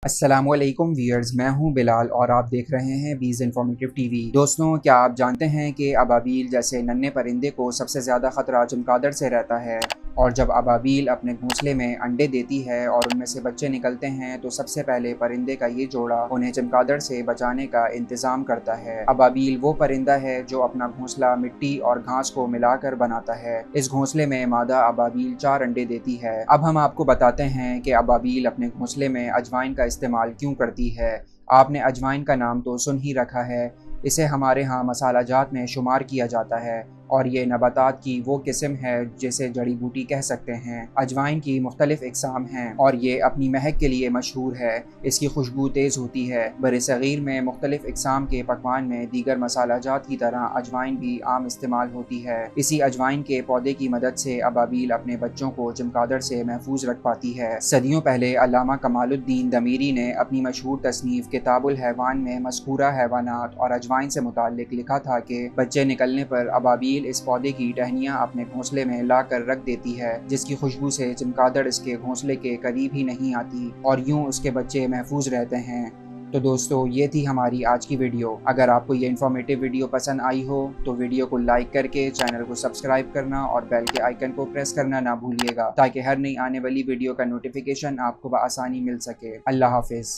अस्सलामुअलैकुम व्यूअर्स, मैं हूं बिलाल और आप देख रहे हैं बीज इन्फॉर्मेटिव टीवी। दोस्तों, क्या आप जानते हैं कि अबाबील जैसे नन्हे परिंदे को सबसे ज़्यादा ख़तरा चमगादड़ से रहता है। और जब अबाबील अपने घोंसले में अंडे देती है और उनमें से बच्चे निकलते हैं तो सबसे पहले परिंदे का ये जोड़ा उन्हें चमगादड़ से बचाने का इंतज़ाम करता है। अबाबील वो परिंदा है जो अपना घोंसला मिट्टी और घास को मिलाकर बनाता है। इस घोंसले में मादा अबाबील 4 अंडे देती है। अब हम आपको बताते हैं कि अबाबील अपने घोंसले में अजवाइन का इस्तेमाल क्यों करती है। आपने अजवाइन का नाम तो सुन ही रखा है। इसे हमारे यहाँ मसाला जात में शुमार किया जाता है और ये नबातात की वो किस्म है जिसे जड़ी बूटी कह सकते हैं। अजवाइन की मुख्तलिफ इकसाम हैं और ये अपनी महक के लिए मशहूर है। इसकी खुशबू तेज़ होती है। बरसगीर में मुख्तलिफ इकसाम के पकवान में दीगर मसाला जात की तरह अजवाइन भी आम इस्तेमाल होती है। इसी अजवाइन के पौधे की मदद से अबाबील अपने बच्चों को चमगादड़ से महफूज रख पाती है। सदियों पहले अल्लामा कमालुद्दीन दमीरी ने अपनी मशहूर तसनीफ किताबुल हैवान में मज़कूरा हैवानात और अजवाइन से मुताल्लिक लिखा था कि बच्चे निकलने पर अबाबील इस पौधे की टहनियाँ अपने घोंसले में ला कर रख देती है, जिसकी खुशबू से चमगादड़ इसके घोंसले के करीब ही नहीं आती और यूं उसके बच्चे महफूज रहते हैं। तो दोस्तों, ये थी हमारी आज की वीडियो। अगर आपको ये इन्फॉर्मेटिव वीडियो पसंद आई हो तो वीडियो को लाइक करके चैनल को सब्सक्राइब करना और बेल के आइकन को प्रेस करना ना भूलिएगा, ताकि हर नई आने वाली वीडियो का नोटिफिकेशन आपको बआसानी मिल सके। अल्लाह हाफिज़।